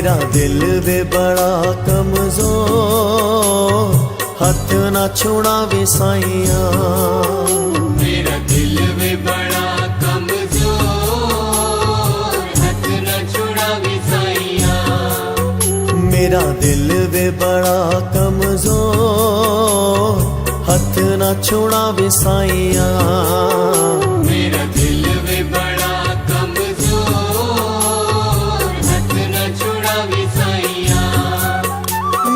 मेरा दिल वे बड़ा कमजोर, हथ ना छुड़ावे साइया। मेरा दिल वे बड़ा कमजोर, हथ ना छुड़ावे साइया। मेरा दिल वे बड़ा कमजोर, हथ ना छुड़ावे साइया। मेरा दिल वे बड़ा कमजोर, हथ ना छुड़ावे साइया।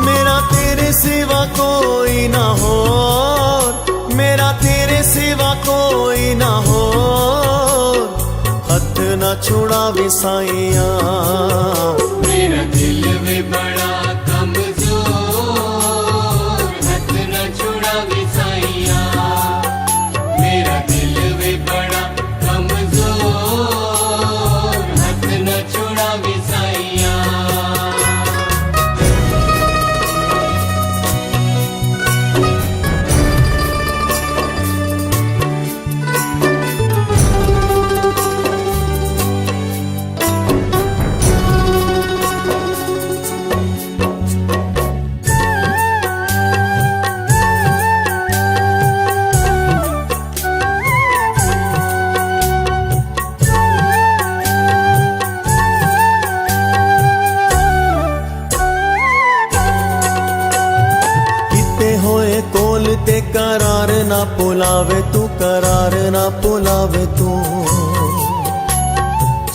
मेरा तेरे सिवा कोई ना हो, मेरा तेरे सिवा कोई ना हो, हथ ना छुड़ावे साइया। मेरा दिल वे बड़ा कमजोर, हथ ना छुड़ावे साइया। मेरा दिल वे बड़ा कमजोर, हथ ना छुड़ावे साइया। कोल ते करार ना पुलावे तू, करार ना पुलावे तू।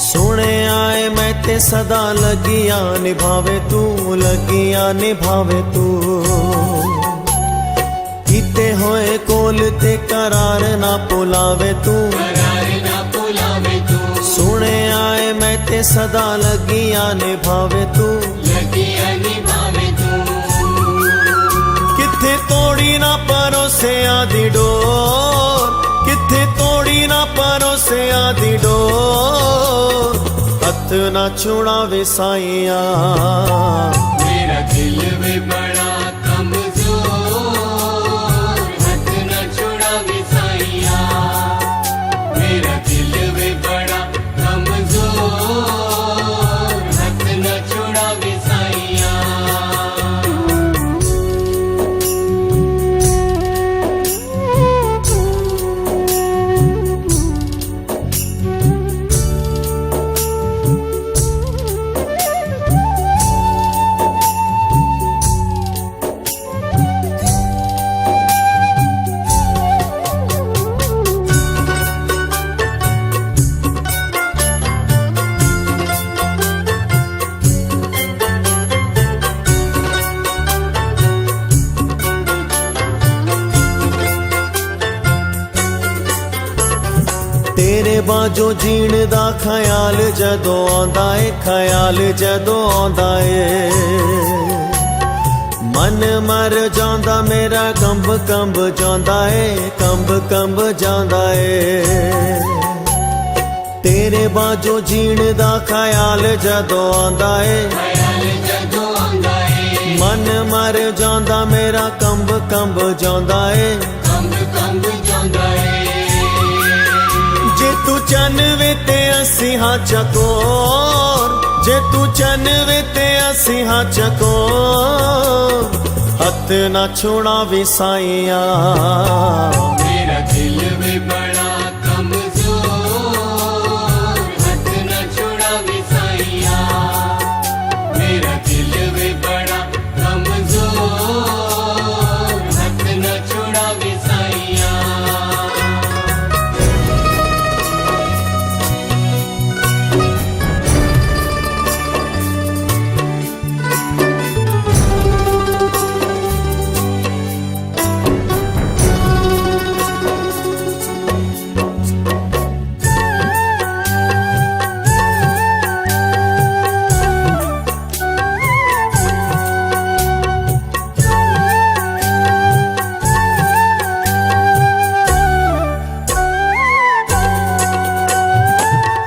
सुने आए मैं ते सदा लगिया निभावे तू, लगिया निभावे तू। किते होए कोल ते करार ना पुलावे तू, करार ना पुलावे तू। सुने आए मैं ते सदा लगिया निभावे तू, लगिया निभावे तू। किथे तोड़ी ना परोसे आदि डोर, किथे तोड़ी ना परोसे आदि डोर, हथ ना छुड़ावे साइया। मेरा दिल वे बड़ा कमजोर, हथ ना छुड़ावे साइया। मेरा दिल वे बड़ा कमजोर, हथ ना छुड़ावे साइया। तेरे बाजो जीण दा ख्याल जदों आंदा ए, ख्याल जदों आंदा ए। मन मर जांदा मेरा कंब कंब जांदा ए, कंब कंब जांदा ए। तेरे बाजो जीण दा ख्याल जदों आंदा ए, ख्याल जदों आंदा ए। मन मर जांदा मेरा कंब कंब जांदा ए, कंब कंब जांदा ए। जे तू चन वे ते असी हाँ चकोर, जे तू चन वे ते असी हाँ चकोर, हथ ना छुड़ावे साइया। मेरा दिल वे बड़ा कमजोर, हथ ना छुड़ावे साइया। मेरा दिल वे बड़ा कमजोर, हथ ना छुड़ावे साइया।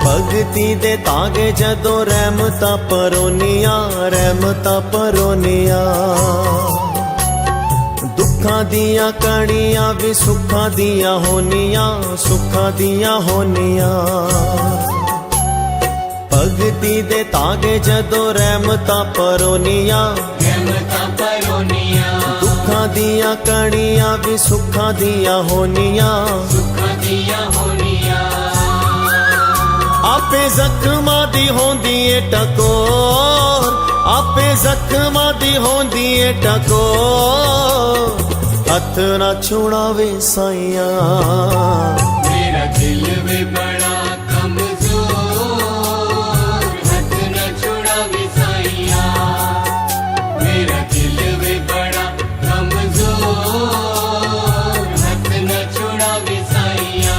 भगती दे तागे जदों रहमतां परोनिया, रहमतां परोनिया। दुखां दियां कणियां भी सुखां दियां होनियां, सुखां दियां होनियां। भगती दे तागे जदों रहमतां परोनियां, रहमतां परोनियां, दुखां दियां कणियां भी सुखां दियां होनियां। सुखां दियां होनियां, आपे जख्मां दी होंदी ए टकोर, आपे जख्मां दी होंदी ए टकोर। हथ ना छुड़ावे साइयां, मेरा दिल वे बड़ा कमजोर, हाथ न छुड़ावे साइया। मेरा दिल वे बड़ा कमजोर, हाथ न छुड़ावे साइया।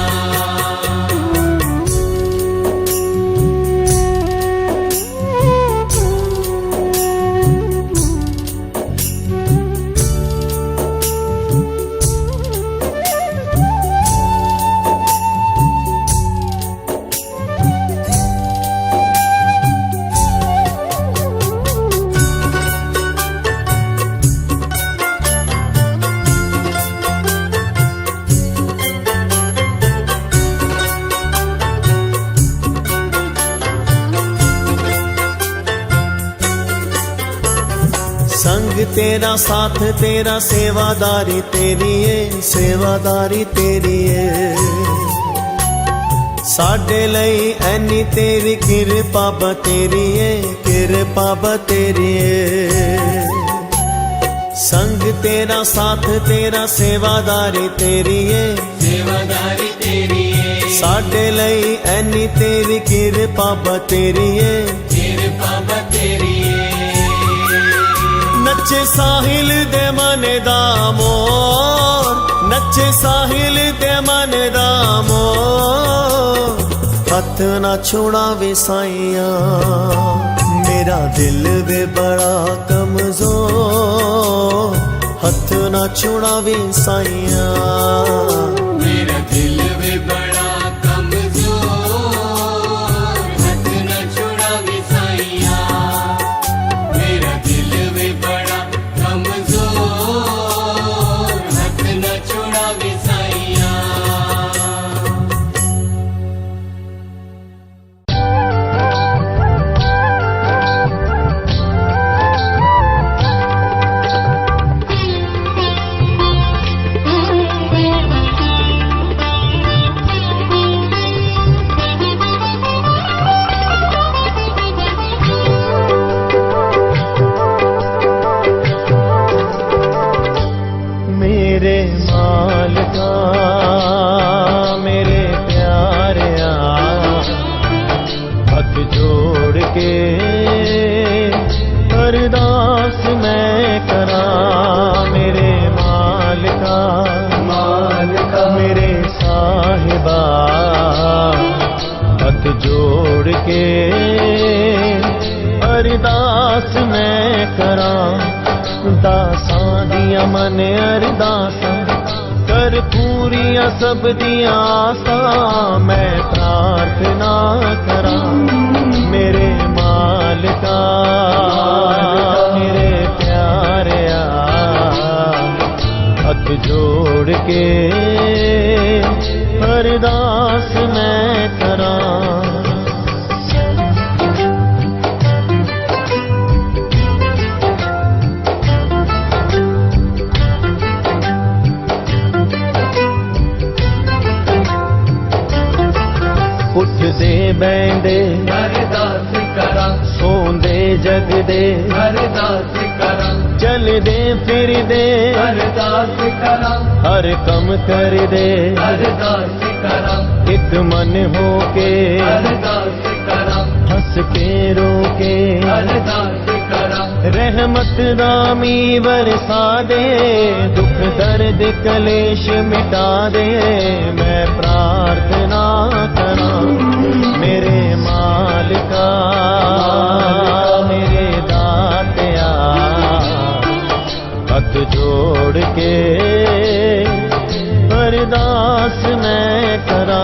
संग तेरा साथ तेरा सेवादारी तेरी है, सेवादारी तेरी है। साडे लई ऐनी तेरी किरपा बतेरी है, किरपा बतेरी है। संग तेरा साथ तेरा सेवादारी तेरी है, सेवादारी तेरी है, साडे लई ऐनी तेरी किरपा बतेरी है, किरपा बतेरी है। नचे साहिल दे मन दा मोर, नचे साहिल दे मन दा मोर। हथ ना छुड़ावे साइयां, मेरा दिल वे बड़ा कमजोर। हथ ना छुड़ावे साइयां, मेरा दिल वे बड़ा कमजोर, हाथ न छुड़ावे साइया। मेरा दिल वे बड़ा कमजोर, हाथ न छुड़ावे साइया। मेरे मालिका मेरे प्यारिया, हाथ जोड़ के अरदास मैं करा। मेरे मालिका मालिका मेरे साहिबा, हाथ जोड़ के अरदास मैं करा। दासां दियां मन अरदासां कर पूरियां सब दियां आसां मैं प्रार्थना करा। मेरे मालिका मेरे प्यारिया, हाथ जोड़ के अरदास मैं करा। उठदे बैंदे अरदास करा, सोंदे जगदे अरदास करा, चलदे फिरदे अरदास करा, हर कम कर दे। अरदास करा, एक मन होके अरदास करा, हंस के रोके अरदास करा। रहमत रामी बरसा दे, दुख दर्द कलेश मिटा दे मैं प्रार्थना करा। मेरे मालिका मेरे दातिया, हाथ जोड़ के अरदास मैं करा।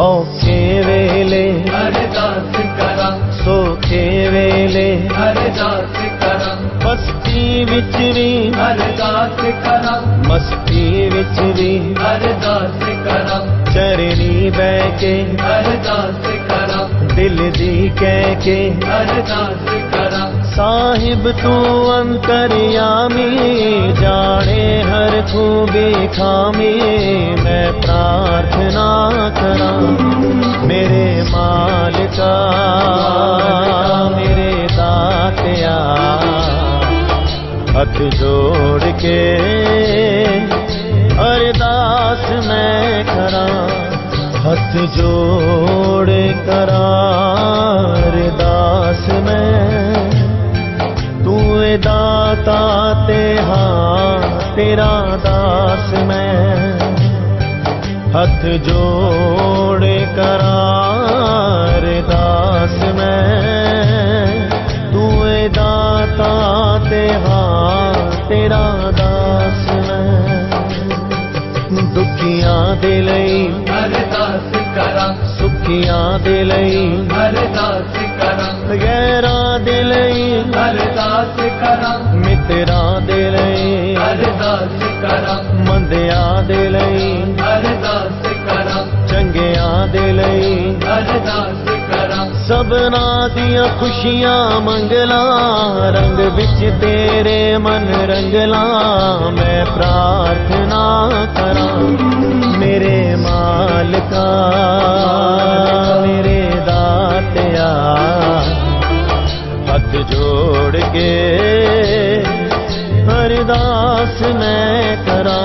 औखे विच भी अरदास करा चरनी बह के अरदास करा दिल दी कह के अरदास करा साहिब तू अंतर्यामी जाने हर खूबी खामी मैं प्रार्थना करा मेरे मालिका मेरे दातिया हाथ जोड़ के अरदास मैं करा हाथ जोड़ करा अरदास मैं तू दाता ते हाँ तेरा दास मैं हाथ जोड़ करा अरदास मैं तू दाता ते हाँ तेरा दास मैं दुखियां दे लई अरदास करा सुखियां दे लई अरदास करा गैरां दे लई अरदास करा मित्रां दे लई अरदास करा मंदियां दे लई अरदास करा चंगियां दे लई अरदास करा सबना दियां खुशियां मंगला रंग विच तेरे मन रंगला मैं प्रार्थना करा मेरे मालिका मेरे दातिया हाथ जोड़ के अरदास मैं करा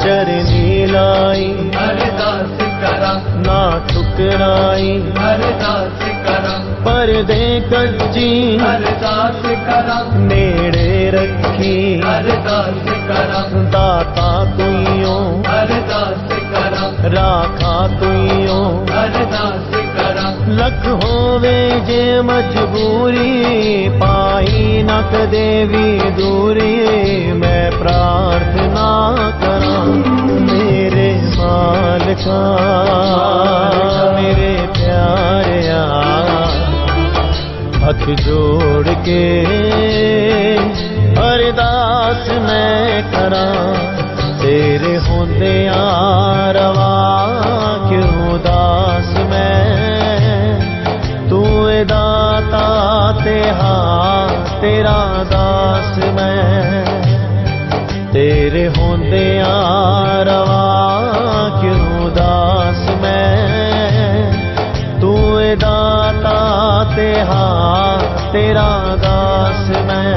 चरनी लाई अरदास करा ना ठुकराई अरदास करा पर्दे कच्ची अरदास करा नेड़े रखी अरदास करा दाता तुइयों अरदास करा राखा तुइयों अरदास करा लख होवे जे मजबूरी पाई न कदे भी दूरी मैं प्रार्थना करा मेरे मालिका मेरे प्यारिया हाथ जोड़ के अरदास मैं करा तेरे होंदे रवा क्यों दास मैं तू दाता ते हाँ तेरा दास मैं तेरे होंदे रवा क्यों दास मैं तू दाता ते हाँ तेरा दास मैं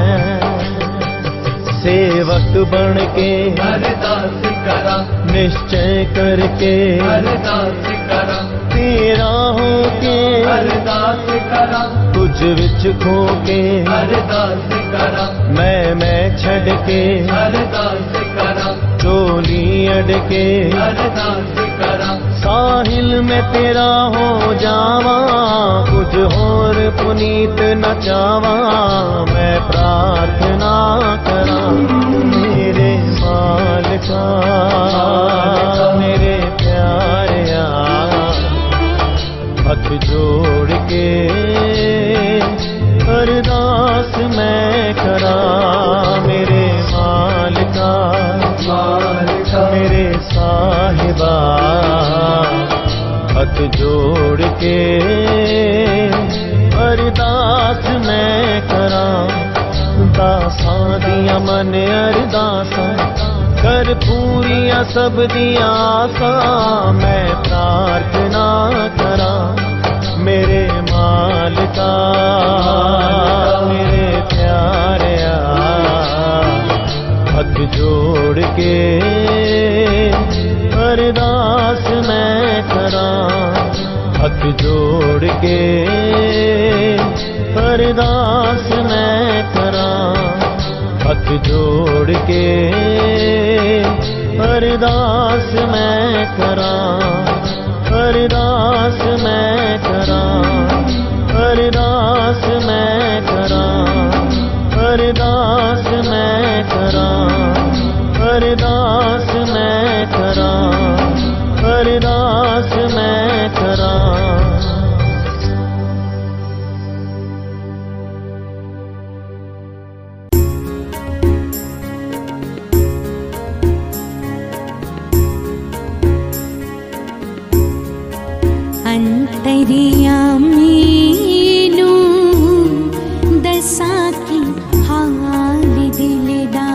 सेवक बन के अरदास करा निश्चय करके अरदास करा तेरा हो के अरदास करा तुझ विच खो के अरदास करा मैं छड़ के अरदास करा चोली अड़ के अरदास करा साहिल में तेरा हो जावा कुछ और पुनीत न चावा मैं प्रार्थना करा मेरे मालिका मेरे प्यारिया हाथ जोड़ के अरदास मैं करा मेरे मालिका मेरे साहिबा हाथ जोड़ के अरदास मैं करा दासां दियां मन अरदासां कर पूरियां सब दियां आसां मैं प्रार्थना करा मेरे मालिका मेरे प्यारिया हाथ जोड़ के अरदास मैं करा हाथ जोड़ के अरदास मैं करा हाथ जोड़ के अरदास मैं करा अरदास मैं करा अरदास मैं करा अरदास मैं करा अरदास मैं करां, अरदास मैं करां। अंतर्यामीनु दशा की हाल दिलदा,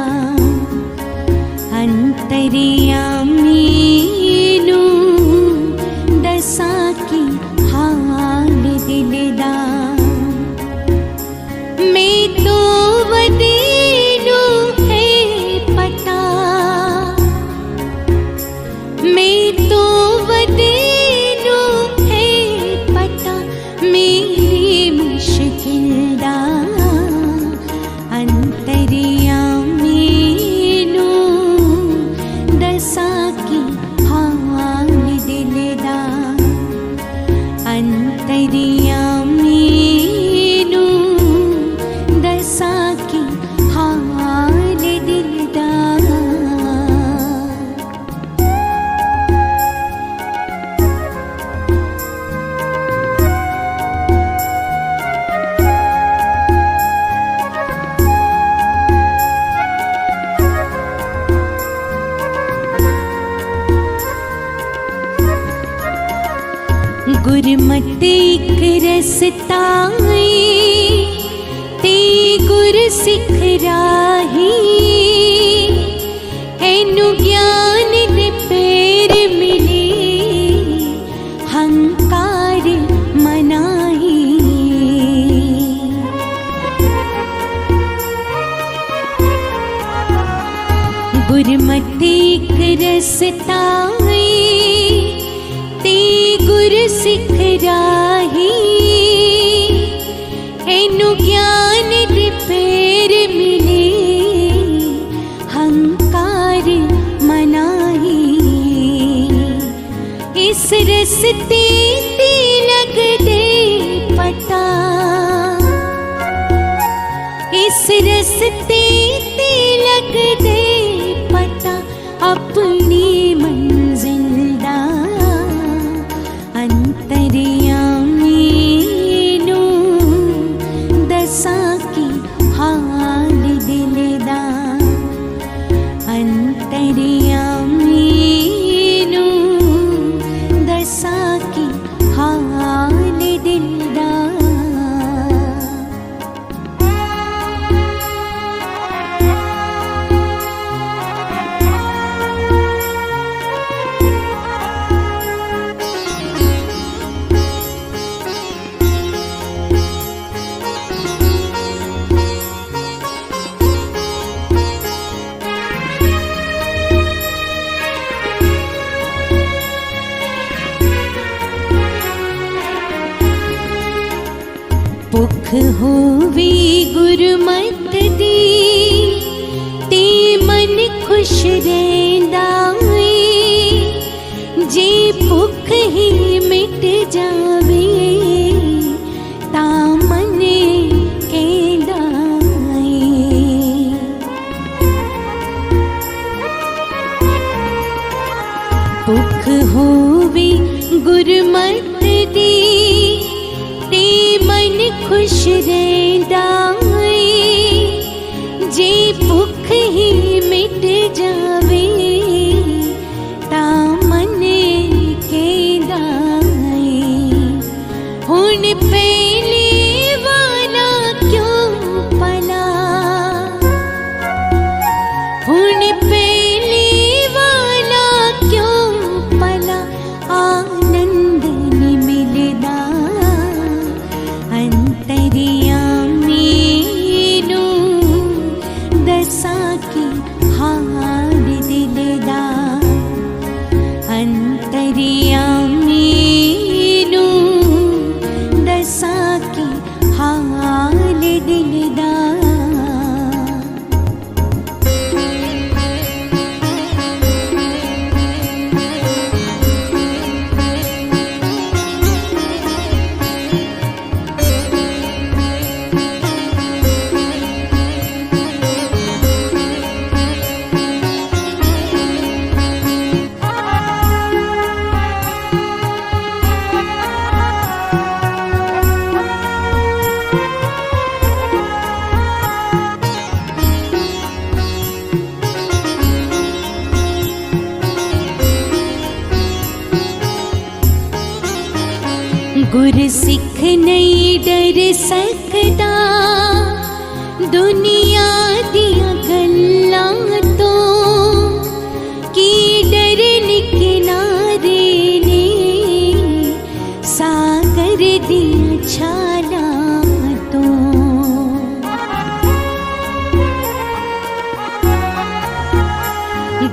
अंतर्यामीनु दशा की हाल दिलदा। मैं तो वदीनु है पता, मैं तो वदीनु है पता, मेरी मुश्किल दा। अंतर्यामीनु दशा की हाल दिलदा, अंतर्यामीनु दशा की हाल दिलदा। गुरमत एक रसताई ते गुर सिख राही, एनु ज्ञान दे पेर मिले हंकार मनाही। गुरमत एक रसताई ते गुर सिख राही, एनु ज्ञान दे पेर मिले हंकार मनाही। इस रस्ते ते लग दे पता, इस रस्ते ते लग दे पता, अपनी मंजिल दा। अंतर्यामीनु दशा की हाल दिलदा, अंतर्यामीनु दशा की हाल दिलदा। भुख होवी गुरमत दी ते मन खुश रहिंदा है। जे भुख ही मिट जावे तां मन कहंदा है। भुख होवी गुरमत दी ते मन खुश रहिंदा है। जे भुख ही मिट जावे तां मन कहंदा है। हुण पहले वाला क्यों पला, हुण पहले वाला क्यों पला, आनंद नहीं मिलदा। अंतर्यामीनु दशा की हाल गुर सिख नहीं डर सकता दुनिया दिया गल्लां तो की डरन किनारे ने सागर दिया छाला तो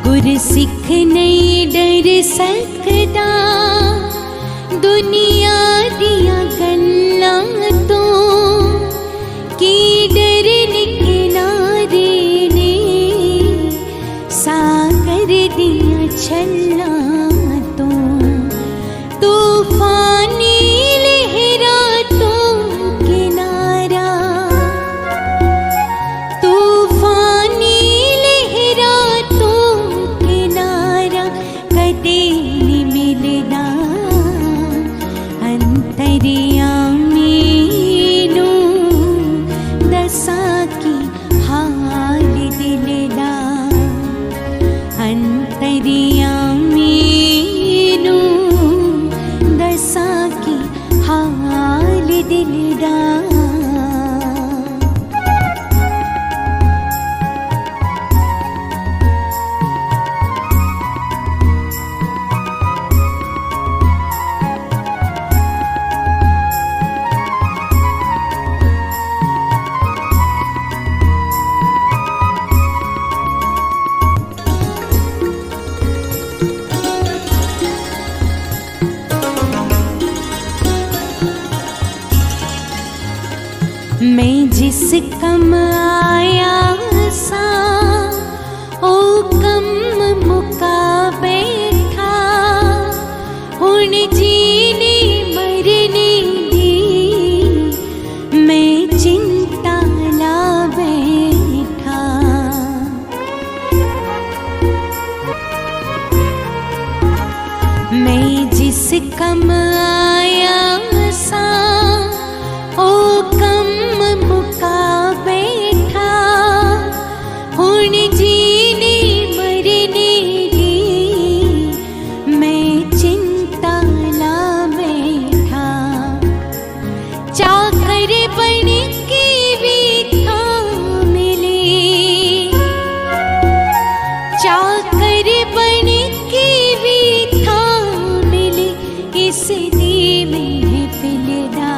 गुर सिख नहीं डर सकता दुनिया दिया गल्लां तो की डरन किनारे ने सागर दिया छल्ला तो तूफानी लहरा तो किनारा तूफानी लहरा तो किनारा कदे नहीं मिलना अंतर्यामीनू दसा की हाल दिलदा अंतर्यामीनू दसा की हाल दिलदा मैं जिस कम आया सा ओ कम मुका बैठा हुण जीने मरने दी मैं चिंता ला बैठा मैं जिस कम आया सा ओ कम मुका बैठा हुण जीने मरने दी मैं चिंता ला बैठा चाकर बन के भी था मिले चाकर बन के भी था मिले इस दी महफिलदा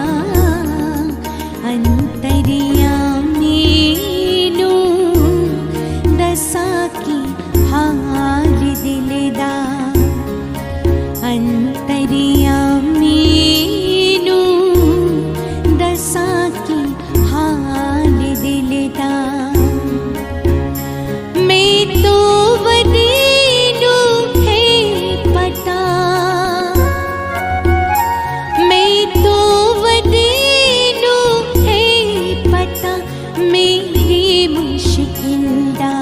अंतर्यामीनू दसा की हाल दिलदा अंतर्यामीनू दसा की हाल दिलदा मैं तो वदीनू है पता मैं तो वदीनू है पता मेरी मुश्किल दा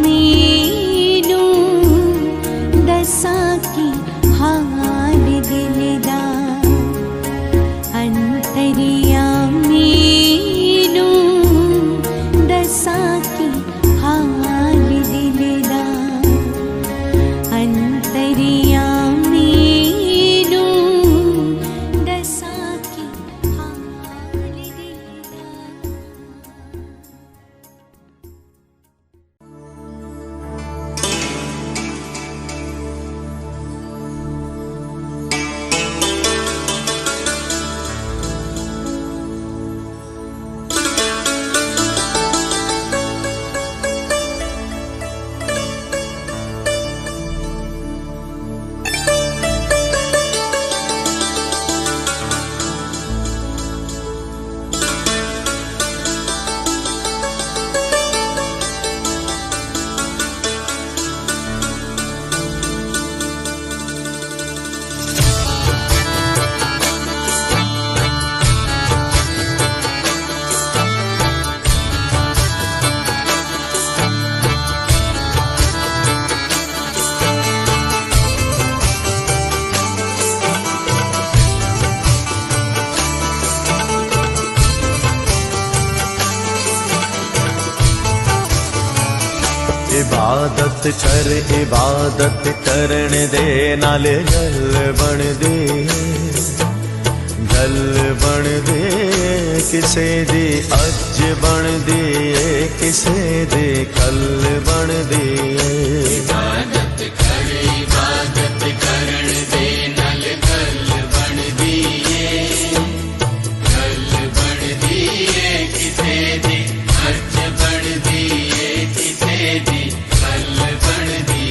अंतर्यामीनू दसा की हाल दिलदा अंतर्यामीनू दसा की हाल दिलदा अंतर्यामीनू दसा की हाल दिलदा। इबादत करन दे नाल गल बन दे, गल बन दे किसे दी अज बन दी किसे दे कल बन दी। इबादत करन दे नाल गल बन दी, गल बन दी किसे दी अज बन दी किसे दी कल बन दी।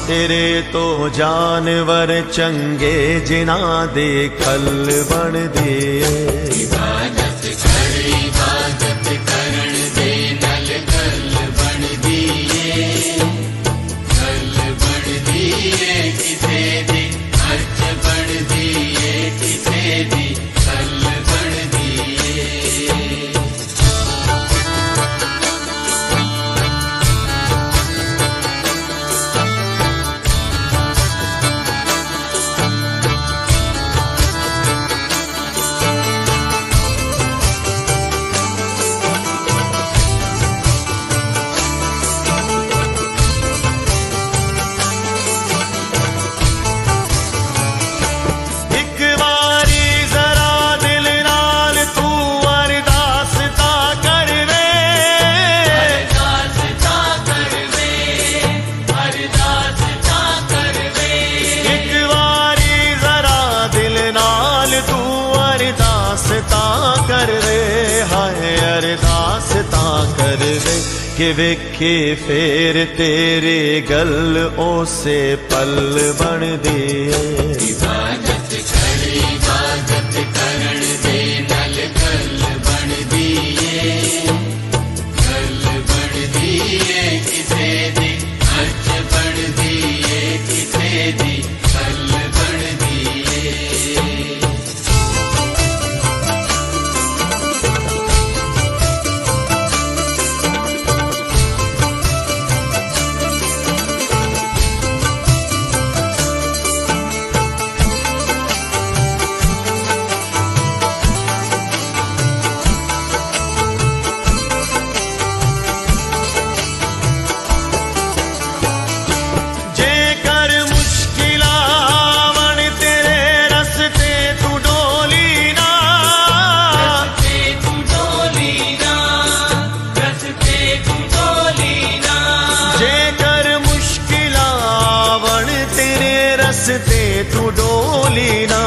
तेरे तो जानवर चंगे जिना दे खल बन दे। इबादत करन दे नाल गल बन दी, गल बन दी किसे दी अज बन दी किसे दी कल बन दी। कर वे हाय अरदास ता कर वे कि वेखे फेर तेरे गल ओसे पल बन दे। इबादत करन दे नाल गल बन दी, गल बन दी किसे दी अज बन दी किसे दी कल बन दी। रस्ते तू डोली ना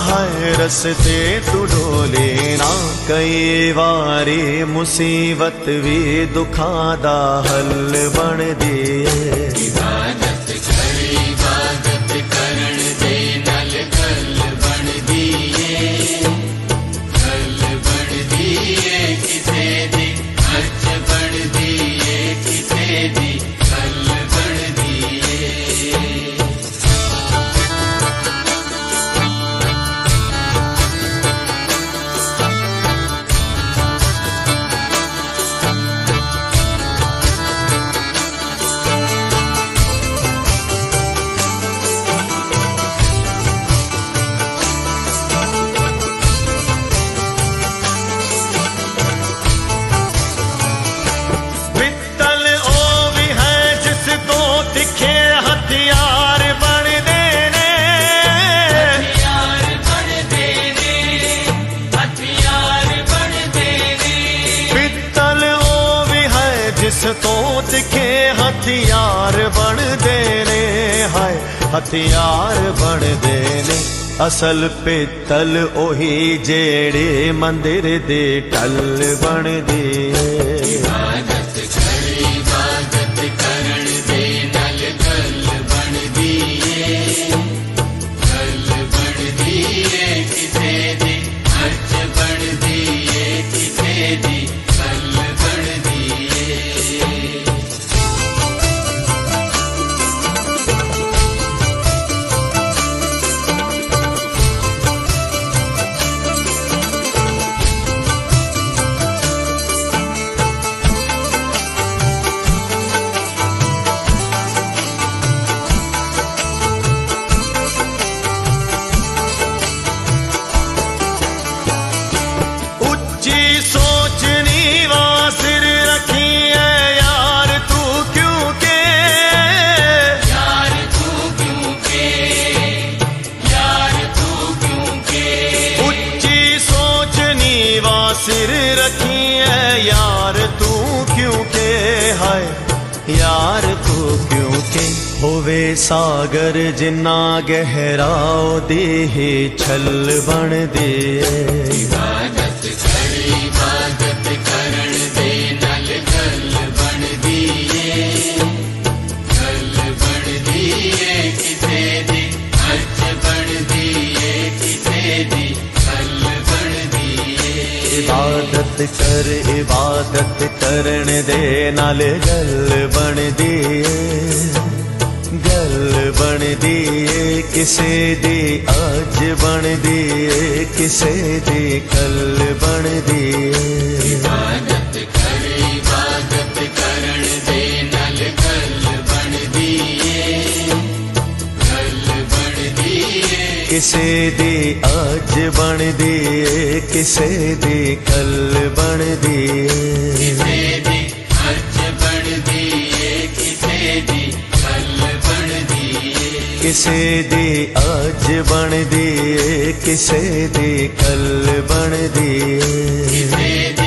हाय रस्ते तू डोली ना। कई वारी मुसीबत भी दुखा दा हल बन दी। इबादत करन दे नाल गल बन दी, गल बन दी किसे दी अज बन दी किसे दी कल बन दी। जिस तो तिखे हथियार बन देने हाय हथियार बन देने। असल पित्तल ओही जेड़े मंदिर दे टल बनदे इबादत कर इबादत करण दे नल गल बनदी है गल बनदी है किसे दी अर्ज बनदी है किसे दी गल बनदी है उच्ची सोचनी वासिर रखी है यार तू क्यों के यार तू क्यों के यार तू क्यों के उच्ची सोचनी वासिर रखी है यार तू क्यों के हाय यार तू क्यों के होवे सागर जिन्ना गहराओ देह छल बन दे इबादत कर इबादत करण दे नल गल बनदी है गल बनदी है किसे दी अर्ज बनदी है किसे दी गल बनदी है इबादत कर इबादत करण दे नाल गल बनदी गल बनदी किसे दी अज बनदी किसे दी कल बनदी इबादत कर इबादत करण दे नल गल बनदी है गल बनदी है किसे दी अज बनदी किसे दी कल बनदी किसे दी अर्ज बनदी है किसे दी गल बनदी है किसे दी अज बनदी किसे दी कल बनदी किसे दी